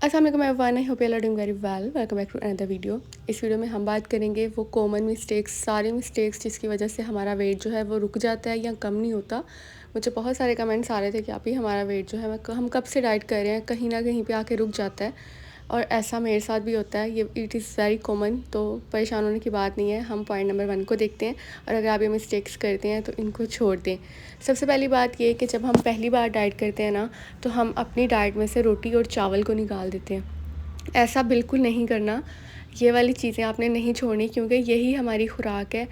अस्सलाम वालेकुम everyone, I hope you are doing very well. Welcome back to another video. इस video में हम बात करेंगे वो कॉमन मिस्टेक्स, सारे मिस्टेक्स जिसकी वजह से हमारा वेट जो है वो रुक जाता है या कम नहीं होता। मुझे बहुत सारे कमेंट्स आ रहे थे कि आप ही हमारा वेट जो है हम कब से डाइट कर रहे हैं, कहीं ना कहीं पे आके रुक जाता है। और ऐसा मेरे साथ भी होता है, ये इट इज़ वेरी कॉमन, तो परेशान होने की बात नहीं है। हम पॉइंट नंबर 1 को देखते हैं, और अगर आप ये मिस्टेक्स करते हैं तो इनको छोड़ दें। सबसे पहली बात ये कि जब हम पहली बार डाइट करते हैं ना, तो हम अपनी डाइट में से रोटी और चावल को निकाल देते हैं। ऐसा बिल्कुल नहीं करना। ये वाली चीज़ें आपने नहीं छोड़नी, क्योंकि यही हमारी खुराक है।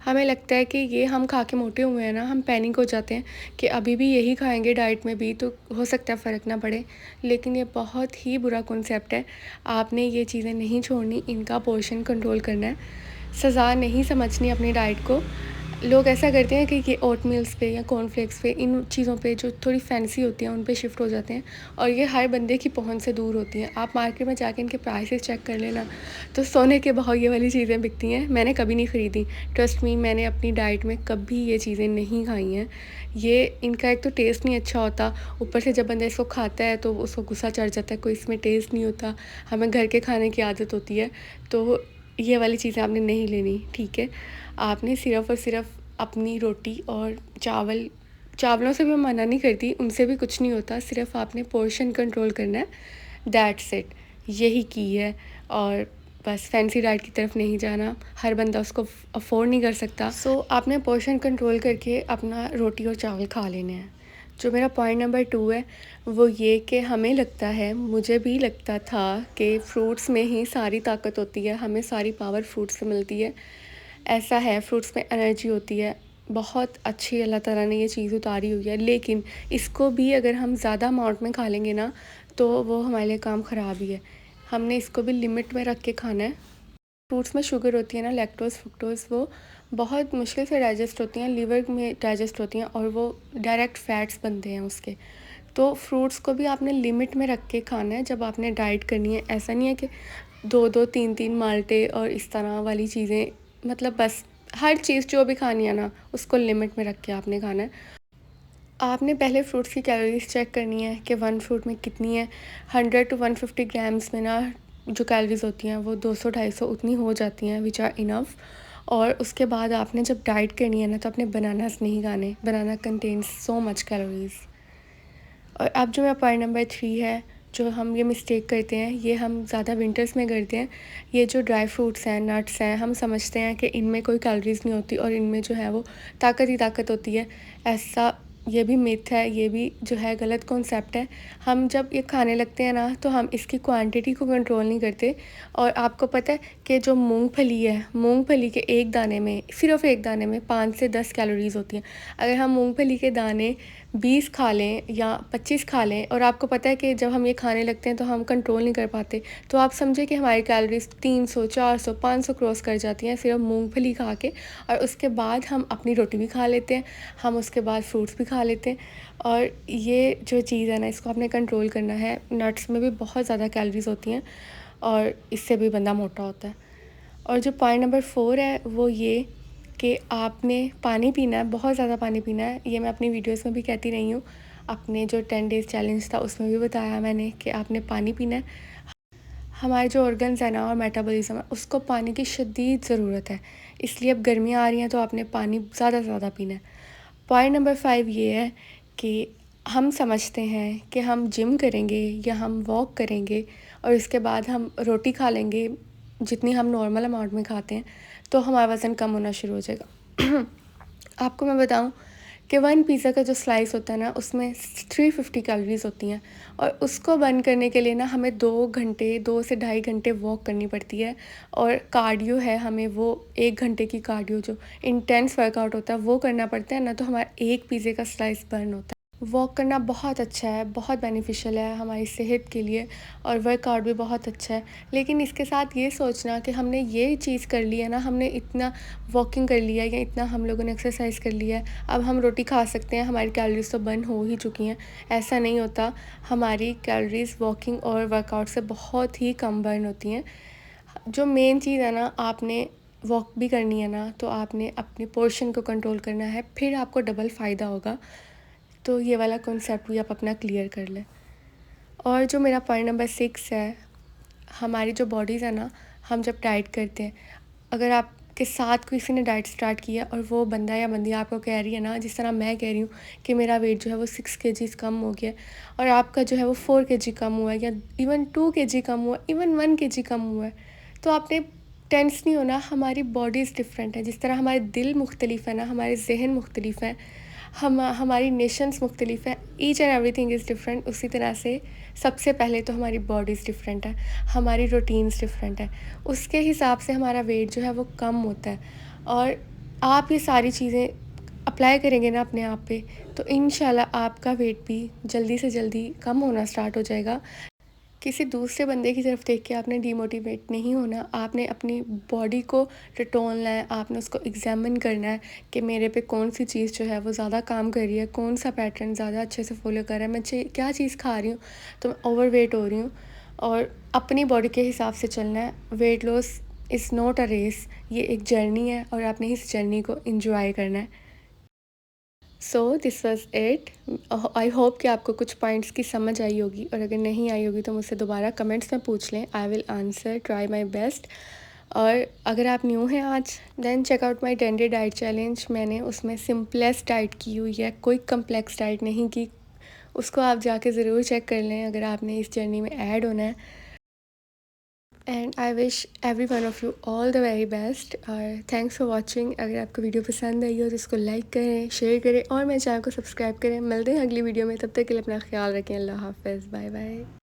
हमें लगता है कि ये हम खा के मोटे हुए हैं ना, हम पैनिक हो जाते हैं कि अभी भी यही खाएंगे डाइट में भी तो हो सकता है फ़र्क ना पड़े। लेकिन ये बहुत ही बुरा कॉन्सेप्ट है। आपने ये चीज़ें नहीं छोड़नी, इनका पोर्शन कंट्रोल करना है। सज़ा नहीं समझनी अपनी डाइट को। लोग ऐसा करते हैं कि ये ओट मील्स पे या कॉर्नफ्लेक्स पे, इन चीज़ों पे जो थोड़ी फैंसी होती हैं उन पे शिफ्ट हो जाते हैं, और ये हर बंदे की पहुंच से दूर होती हैं। आप मार्केट में जाके इनके प्राइसेस चेक कर लेना, तो सोने के भाव ये वाली चीज़ें बिकती हैं। मैंने कभी नहीं ख़रीदी, ट्रस्ट मी, मैंने अपनी डाइट में कभी ये चीज़ें नहीं खाई हैं। ये इनका एक तो टेस्ट नहीं अच्छा होता, ऊपर से जब बंदा इसको खाता है तो उसको गुस्सा चढ़ जाता है, कोई इसमें टेस्ट नहीं होता। हमें घर के खाने की आदत होती है, तो ये वाली चीज़ें आपने नहीं लेनी, ठीक है। आपने सिर्फ़ और सिर्फ अपनी रोटी और चावल, चावलों से भी मैं मना नहीं करती, उनसे भी कुछ नहीं होता, सिर्फ़ आपने पोर्शन कंट्रोल करना है, दैट्स इट। यही की है। और बस फैंसी डाइट की तरफ नहीं जाना, हर बंदा उसको अफोर्ड नहीं कर सकता। सो आपने पोर्शन कंट्रोल करके अपना रोटी और चावल खा लेने हैं। जो मेरा पॉइंट नंबर 2 है वो ये कि हमें लगता है, मुझे भी लगता था कि फ्रूट्स में ही सारी ताकत होती है, हमें सारी पावर फ्रूट्स से मिलती है। ऐसा है, फ्रूट्स में एनर्जी होती है, बहुत अच्छी अल्लाह ताला ने ये चीज़ उतारी हुई है। लेकिन इसको भी अगर हम ज़्यादा अमाउंट में खा लेंगे ना, तो वो हमारे लिए काम ख़राब ही है। हमने इसको भी लिमिट में रख के खाना है। फ्रूट्स में शुगर होती है ना, लैक्टोज़ फ्रुक्टोज़, वो बहुत मुश्किल से डाइजेस्ट होती हैं, लीवर में डाइजेस्ट होती हैं, और वो डायरेक्ट फैट्स बनते हैं उसके। तो फ्रूट्स को भी आपने लिमिट में रख के खाना है जब आपने डाइट करनी है। ऐसा नहीं है कि 2-2 3-3 माल्टे और इस तरह वाली चीज़ें, मतलब बस हर चीज़ जो भी खानी है ना, उसको लिमिट में रख के आपने खाना है। आपने पहले फ्रूट्स की कैलोरीज चेक करनी है कि 1 फ्रूट में कितनी है। 100 टू 150 ग्राम्स में ना जो कैलोरीज होती हैं वो 200-250 उतनी हो जाती हैं, विच आर इनफ। और उसके बाद आपने जब डाइट करनी है ना, तो अपने बनानास नहीं खाने। बनाना कंटेन्स सो मच कैलोरीज। और अब जो मेरा पॉइंट नंबर 3 है, जो हम ये मिस्टेक करते हैं, ये हम ज़्यादा विंटर्स में करते हैं। ये जो ड्राई फ्रूट्स हैं, नट्स हैं, हम समझते हैं कि इनमें कोई कैलोरीज़ नहीं होती और इनमें जो है वो ताकत ही ताकत होती है। ऐसा ये भी मिथ है, ये भी जो है गलत कॉन्सेप्ट है। हम जब ये खाने लगते हैं ना, तो हम इसकी क्वांटिटी को कंट्रोल नहीं करते। और आपको पता है कि जो मूंगफली है, मूंगफली के एक दाने में, सिर्फ एक दाने में 5 से 10 कैलोरीज़ होती हैं। अगर हम मूंगफली के दाने 20 खा लें या 25 खा लें, और आपको पता है कि जब हम ये खाने लगते हैं तो हम कंट्रोल नहीं कर पाते, तो आप समझे कि हमारी कैलोरीज 300, 400, 500 क्रॉस कर जाती हैं सिर्फ मूंगफली खा के। और उसके बाद हम अपनी रोटी भी खा लेते हैं, हम उसके बाद फ्रूट्स भी खा लेते हैं। और ये जो चीज़ है ना, इसको आपने कंट्रोल करना है। नट्स में भी बहुत ज़्यादा कैलोरीज होती हैं, और इससे भी बंदा मोटा होता है। और जो पॉइंट नंबर 4 है वो ये कि आपने पानी पीना है, बहुत ज़्यादा पानी पीना है। ये मैं अपनी वीडियोस में भी कहती रही हूँ, अपने जो 10 डेज़ चैलेंज था उसमें भी बताया मैंने कि आपने पानी पीना है। हमारे जो ऑर्गन्स हैं ना और मेटाबॉलिज्म है, उसको पानी की शदीद ज़रूरत है। इसलिए अब गर्मियाँ आ रही हैं तो आपने पानी ज़्यादा से ज़्यादा पीना है। पॉइंट नंबर 5 ये है कि हम समझते हैं कि हम जिम करेंगे या हम वॉक करेंगे और इसके बाद हम रोटी खा लेंगे जितनी हम नॉर्मल अमाउंट में खाते हैं, तो हमारा वज़न कम होना शुरू हो जाएगा। आपको मैं बताऊं कि 1 पिज़्ज़ा का जो स्लाइस होता है ना, उसमें 350 कैलोरीज़ होती हैं, और उसको बर्न करने के लिए ना हमें 2 घंटे, 2 से ढाई घंटे वॉक करनी पड़ती है। और कार्डियो है, हमें वो 1 घंटे की कार्डियो जो इंटेंस वर्कआउट होता है वो करना पड़ता है ना, तो हमारा 1 पिज़्ज़े का स्लाइस बर्न होता है। वॉक करना बहुत अच्छा है, बहुत बेनिफिशियल है हमारी सेहत के लिए, और वर्कआउट भी बहुत अच्छा है। लेकिन इसके साथ ये सोचना कि हमने ये चीज़ कर ली है ना, हमने इतना वॉकिंग कर लिया है या इतना हम लोगों ने एक्सरसाइज कर लिया है, अब हम रोटी खा सकते हैं, हमारी कैलोरीज तो बर्न हो ही चुकी हैं। ऐसा नहीं होता। हमारी कैलोरीज वॉकिंग और वर्कआउट से बहुत ही कम बर्न होती हैं। जो मेन चीज़ है ना, आपने वॉक भी करनी है ना, तो आपने अपने पोर्शन को कंट्रोल करना है, फिर आपको डबल फ़ायदा होगा। तो ये वाला कॉन्सेप्ट भी आप अपना क्लियर कर लें। और जो मेरा पॉइंट नंबर 6 है, हमारी जो बॉडीज़ है ना, हम जब डाइट करते हैं, अगर आपके साथ किसी ने डाइट स्टार्ट किया और वो बंदा या बंदी आपको कह रही है ना, जिस तरह मैं कह रही हूँ कि मेरा वेट जो है वो 6 केजीज़ कम हो गया है और आपका जो है वो 4 केजी कम हुआ है या इवन 2 केजी कम हुआ है, इवन 1 केजी कम हुआ है, तो आपने टेंस नहीं होना। हमारी बॉडीज़ डिफरेंट है, जिस तरह हमारे दिल मुख्तलिफ है ना, हमारे जहन मुख्तलिफ हैं, हमारी नेशंस मुख्तलिफ हैं, each and everything is different. उसी तरह से सबसे पहले तो हमारी बॉडीज़ डिफरेंट है, हमारी रूटीन्स डिफरेंट है, उसके हिसाब से हमारा वेट जो है वो कम होता है। और आप ये सारी चीज़ें अप्लाई करेंगे ना अपने आप पे, तो इंशाल्लाह आपका वेट भी जल्दी से जल्दी कम होना स्टार्ट हो जाएगा। किसी दूसरे बंदे की तरफ देख के आपने डीमोटिवेट नहीं होना, आपने अपनी बॉडी को टटोलना है, आपने उसको एग्जामिन करना है कि मेरे पे कौन सी चीज़ जो है वो ज़्यादा काम कर रही है, कौन सा पैटर्न ज़्यादा अच्छे से फॉलो कर रहा है, मैं क्या चीज़ खा रही हूँ तो मैं ओवर वेट हो रही हूँ। और अपनी बॉडी के हिसाब से चलना है। Weight loss is not a race, ये एक जर्नी है और आपने इस जर्नी को इंजॉय करना है। So this was it. I hope कि आपको कुछ पॉइंट्स की समझ आई होगी, और अगर नहीं आई होगी तो मुझसे दोबारा कमेंट्स में पूछ लें। I will answer, try my best. और अगर आप न्यू हैं आज, then check out my 10 day diet challenge. मैंने उसमें सिंपलेस्ट डाइट की हुई है, कोई कम्प्लेक्स डाइट नहीं की। उसको आप जाके ज़रूर चेक कर लें अगर आपने इस जर्नी में ऐड होना है। And I wish every one of you all the very best, और थैंक्स फॉर वॉचिंग। अगर आपको वीडियो पसंद आई हो तो इसको लाइक करें, शेयर करें और मेरे चैनल को सब्सक्राइब करें। मिलते हैं अगली वीडियो में, तब तक के लिए अपना ख्याल रखें। अल्लाह हाफ़िज़, बाय बाय।